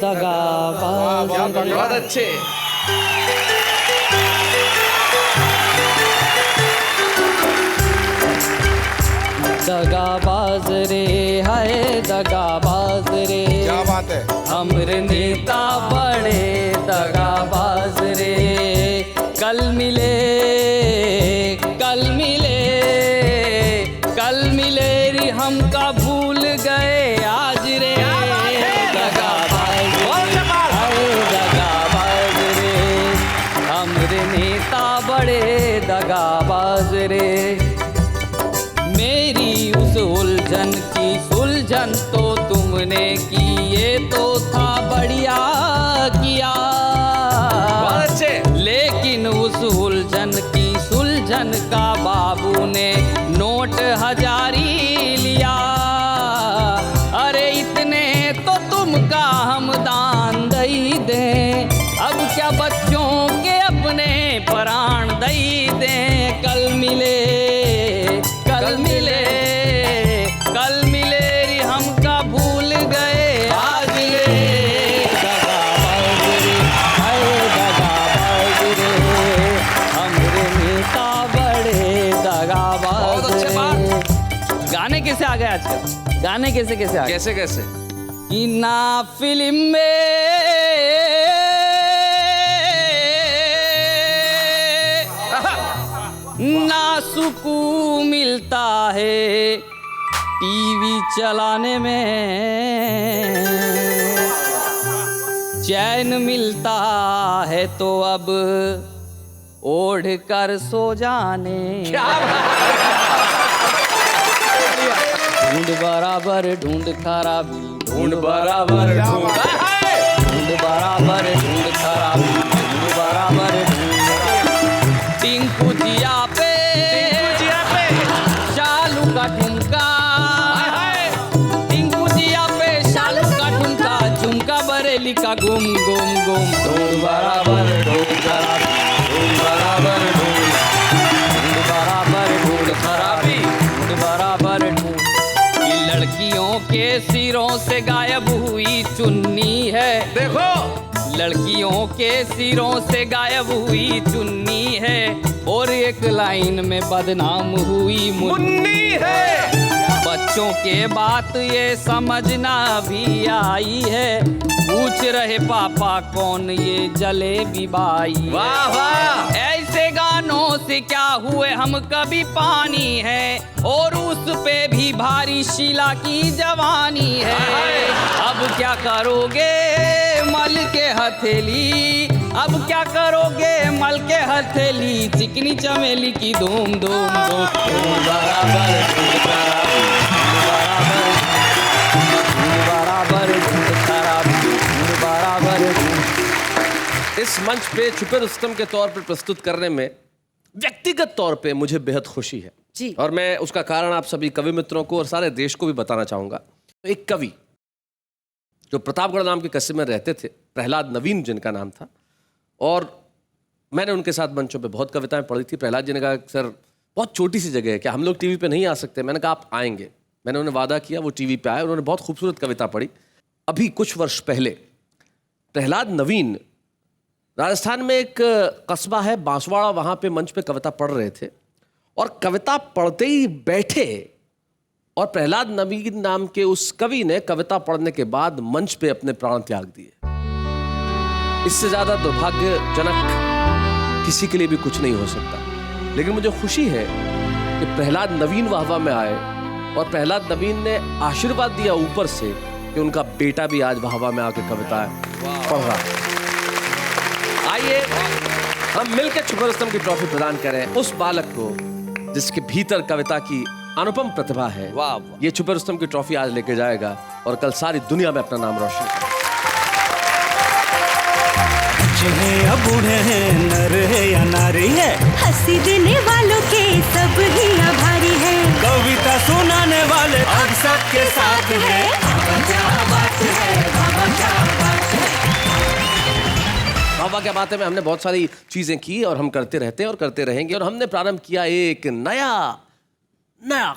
[SPEAKER 2] दगाबाज।
[SPEAKER 1] बहुत अच्छे।
[SPEAKER 2] दगाबाज रे हाय दगाबाज रे,
[SPEAKER 7] क्या बात है।
[SPEAKER 2] हमरे नेता बड़े दगाबाज रे। कल मिले कल मिले कल मिले रे, हमका भूल गए आज रे। दगाबाज हाय दगाबाज रे, हमरे नेता बड़े दगाबाज रे। मेरी उस उलझन की सुलझन तो तुमने की, ये तो था बढ़िया किया। लेकिन उस उलझन की सुलझन का बाबू ने नोट हजारी लिया। अरे इतने तो तुमका हम दान दई दें, अब क्या बच्चों के अपने प्राण दई दें। कल मिले कल मिले कल मिले रे, हमका भूल गए आज रे। दगाबाज रे हाय दगाबाज रे, हमरे नेता बड़े दगाबाज रे। गाने कैसे आ गए आजकल? गाने कैसे कैसे आ गए?
[SPEAKER 1] कैसे कैसे?
[SPEAKER 2] कि ना फिल्म में ना सुकून मिलता है टीवी चलाने में, चैन मिलता है तो अब ओढ़ कर सो जाने। ढूंढ बराबर ढूंढ खराबी, ढूंढ बराबर ढूंढ बराबर ढूंढ खराबी, ढूंढ धूम ढूंढ बराबर ढूंढ खराबी, ढूंढ बराबर ढूंढ, ढूंढ बराबर ढूंढ खराबी, ढूंढ बराबर ढूंढ। ये लड़कियों के सिरों से गायब हुई चुन्नी है,
[SPEAKER 1] देखो
[SPEAKER 2] लड़कियों के सिरों से गायब हुई चुन्नी है, और एक लाइन में बदनाम हुई
[SPEAKER 1] मुन्नी है।
[SPEAKER 2] बच्चों के बात ये समझना भी आई है, पूछ रहे पापा कौन ये जलेबी बाई।
[SPEAKER 1] वाह वाह।
[SPEAKER 2] ऐसे गानों से क्या हुए हम कभी पानी है, और उस पे भी भारी शीला की जवानी है। अब क्या करोगे मल के हथेली, अब क्या करोगे मल के हथेली, चिकनी चमेली की धूम धूम धूम, धूम बराबर धूम खराबी, धूम बराबर धूम खराबी, धूम बराबर धूम।
[SPEAKER 1] इस मंच पे छुपे रुस्तम के तौर पर प्रस्तुत करने में व्यक्तिगत तौर पे मुझे बेहद खुशी है
[SPEAKER 9] जी।
[SPEAKER 1] और मैं उसका कारण आप सभी कवि मित्रों को और सारे देश को भी बताना चाहूंगा। एक कवि जो प्रतापगढ़ नाम के कस्बे में रहते थे, प्रहलाद नवीन जिनका नाम था, और मैंने उनके साथ मंचों पे बहुत कविताएं पढ़ी थी। प्रहलाद जी ने कहा सर बहुत छोटी सी जगह है, क्या हम लोग टीवी पे नहीं आ सकते? मैंने कहा आप आएंगे। मैंने उन्हें वादा किया, वो टीवी पे आए, उन्होंने बहुत खूबसूरत कविता पढ़ी। अभी कुछ वर्ष पहले प्रहलाद नवीन राजस्थान में एक कस्बा है बांसवाड़ा, वहाँ पे मंच पे कविता पढ़ रहे थे, और कविता पढ़ते ही बैठे और प्रहलाद नवीन नाम के उस कवि ने कविता पढ़ने के बाद मंच पे अपने प्राण त्याग दिए। इससे ज्यादा दुर्भाग्यजनक किसी के लिए भी कुछ नहीं हो सकता। लेकिन मुझे खुशी है कि प्रहलाद नवीन वाहवा में आए और प्रहलाद नवीन ने आशीर्वाद दिया ऊपर से कि उनका बेटा भी आज वाहवा में आके कविताएं पढ़ रहा है। आइए हम मिलकर छुपे रुस्तम की ट्रॉफी प्रदान करें उस बालक को जिसके भीतर कविता की अनुपम प्रतिभा है।
[SPEAKER 5] वाह।
[SPEAKER 1] ये छुपे रुस्तम की ट्रॉफी आज लेके जाएगा और कल सारी दुनिया में अपना नाम रोशन करेगा।
[SPEAKER 10] या बूढ़े हैं, नर है या नारी है,
[SPEAKER 11] हंसी देने वालों के सब ही आभारी है,
[SPEAKER 10] कविता सुनाने वाले अब सबके साथ है।
[SPEAKER 1] बाबा क्या बात है में हमने बहुत सारी चीजें की और हम करते रहते हैं और करते रहेंगे, और हमने प्रारंभ किया एक नया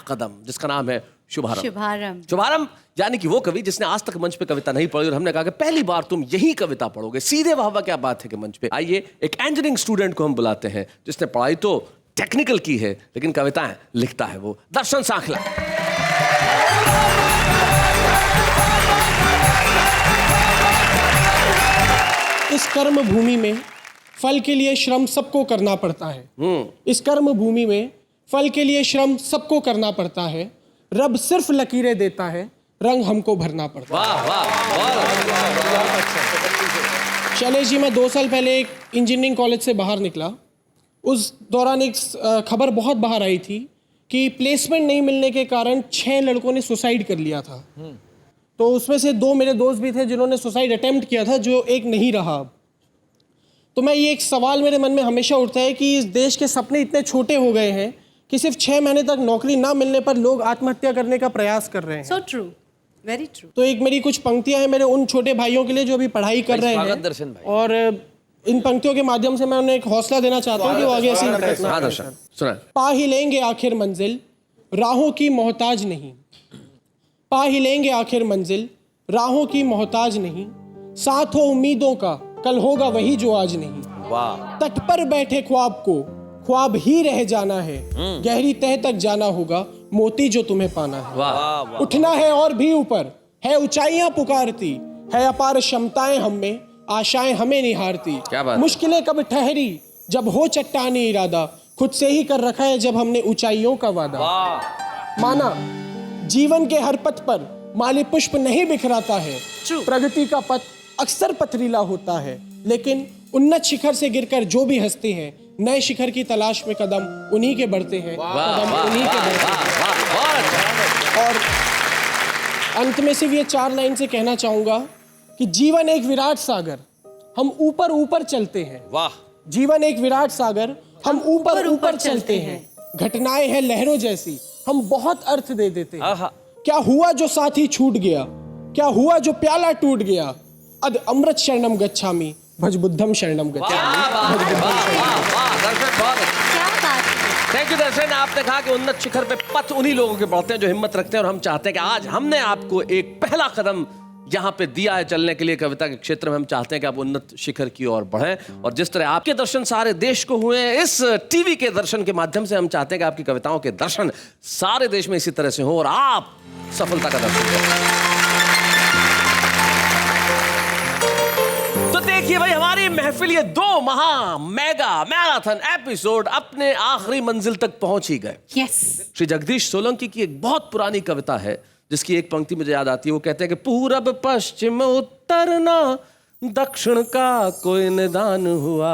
[SPEAKER 1] कदम जिसका नाम है शुभारंभ। शुभारंभ यानी कि वो कवि जिसने आज तक मंच पे कविता नहीं पढ़ी और हमने कहा कि पहली बार तुम यही कविता पढ़ोगे सीधे। वाह क्या बात है कि मंच पे आइए एक इंजीनियरिंग स्टूडेंट को हम बुलाते हैं जिसने पढ़ाई तो टेक्निकल की है लेकिन कविताएं लिखता है, वो दर्शन सांखला।
[SPEAKER 8] इस कर्म भूमि में फल के लिए श्रम सबको करना पड़ता है। इस कर्म भूमि में फल के लिए श्रम सबको करना पड़ता है, रब सिर्फ लकीरें देता है, रंग हमको भरना पड़ता है।
[SPEAKER 1] वाह वाह।
[SPEAKER 8] शैलेश जी, मैं 2 साल पहले एक इंजीनियरिंग कॉलेज से बाहर निकला। उस दौरान एक खबर बहुत बाहर आई थी कि प्लेसमेंट नहीं मिलने के कारण 6 लड़कों ने सुसाइड कर लिया था। तो उसमें से 2 मेरे दोस्त भी थे जिन्होंने सुसाइड अटेम्प्ट किया था, जो एक नहीं रहा। तो मैं ये एक सवाल मेरे मन में हमेशा उठता है कि इस देश के सपने इतने छोटे हो गए हैं कि सिर्फ 6 महीने तक नौकरी ना मिलने पर लोग आत्महत्या करने का प्रयास कर रहे हैं।
[SPEAKER 9] So true, very true.
[SPEAKER 8] तो एक मेरी कुछ पंक्तियां हैं मेरे उन छोटे भाइयों के लिए जो अभी पढ़ाई कर रहे हैं,
[SPEAKER 5] दर्शन भाई।
[SPEAKER 8] और इन पंक्तियों के माध्यम से मैं उन्हें एक हौसला देना चाहता हूँ कि वो आगे ऐसी
[SPEAKER 1] सुना।
[SPEAKER 8] पा ही लेंगे आखिर मंजिल, राहों की मोहताज नहीं। पा ही लेंगे आखिर मंजिल, राहों की मोहताज नहीं। साथ हो उम्मीदों का, कल होगा वही जो आज नहीं।
[SPEAKER 5] वाह।
[SPEAKER 8] तट पर बैठे ख्वाब को ख्वाब ही रह जाना है, गहरी तह तक जाना होगा, मोती जो तुम्हें पाना है।
[SPEAKER 1] वाह।
[SPEAKER 8] उठना है और भी ऊपर, है ऊंचाइयां पुकारती, है अपार क्षमताएं हम में, आशाएं हमें निहारती।
[SPEAKER 1] क्या बात।
[SPEAKER 8] मुश्किलें कब ठहरी जब हो चट्टानी इरादा, खुद से ही कर रखा है जब हमने ऊंचाइयों का वादा। माना जीवन के हर पथ पर माली पुष्प नहीं बिखराता है, प्रगति का पथ अक्सर पथरीला होता है, लेकिन उन्नत शिखर से गिरकर जो भी हंसते हैं, नए शिखर की तलाश में कदम उन्हीं के बढ़ते हैं, कदम उन्हीं के बढ़ते हैं। और अंत में सिर्फ ये 4 लाइन से कहना चाहूंगा कि जीवन एक विराट सागर, हम ऊपर ऊपर चलते हैं।
[SPEAKER 5] वाह।
[SPEAKER 8] जीवन एक विराट सागर, हम ऊपर ऊपर चलते हैं। घटनाएं हैं लहरों जैसी, हम बहुत अर्थ दे देते हैं। क्या हुआ जो साथी छूट गया, क्या हुआ जो प्याला टूट गया, अद अमृत शरणम गच्छामि, भज बुद्धम शरणम गच्छामि।
[SPEAKER 9] क्या बात है।
[SPEAKER 1] थैंक यू दर्शन। आपने कहा कि उन्नत शिखर पे पथ उन्हीं लोगों के बढ़ते हैं जो हिम्मत रखते हैं, और हम चाहते हैं कि आज हमने आपको एक पहला कदम यहाँ पे दिया है चलने के लिए कविता के क्षेत्र में। हम चाहते हैं कि आप उन्नत शिखर की ओर बढ़ें, और जिस तरह आपके दर्शन सारे देश को हुए हैं इस टीवी के दर्शन के माध्यम से, हम चाहते हैं कि आपकी कविताओं के दर्शन सारे देश में इसी तरह से हो और आप सफलता का दर्शन करें। तो देखिए भाई, हमारी महफिल ये 2 महा मेगा मैराथन एपिसोड अपने आखिरी मंजिल तक पहुंच ही गए।
[SPEAKER 9] यस।
[SPEAKER 1] श्री जगदीश सोलंकी की एक बहुत पुरानी कविता है जिसकी एक पंक्ति मुझे याद आती है। वो कहते हैं कि पूरब पश्चिम उत्तर ना दक्षिण का कोई निदान हुआ,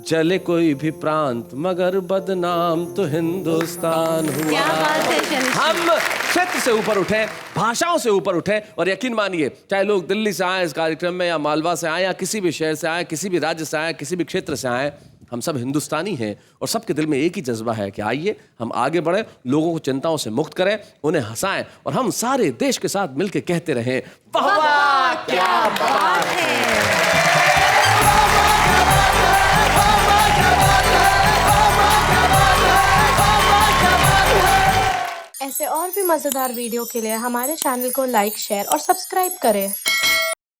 [SPEAKER 1] जले कोई भी प्रांत मगर बदनाम तो हिंदुस्तान हुआ।
[SPEAKER 9] क्या बात है शनि।
[SPEAKER 1] हम क्षेत्र से ऊपर उठे, भाषाओं से ऊपर उठे, और यकीन मानिए चाहे लोग दिल्ली से आए इस कार्यक्रम में, या मालवा से आए, या किसी भी शहर से आए, किसी भी राज्य से आए, किसी भी क्षेत्र से आए, हम सब हिंदुस्तानी हैं और सबके दिल में एक ही जज्बा है कि आइए हम आगे बढ़ें, लोगों को चिंताओं से मुक्त करें, उन्हें हंसाएं, और हम सारे देश के साथ मिलकर कहते रहें वाह वाह क्या बात है।
[SPEAKER 11] ऐसे और भी मजेदार वीडियो के लिए हमारे चैनल को लाइक, शेयर और सब्सक्राइब करें।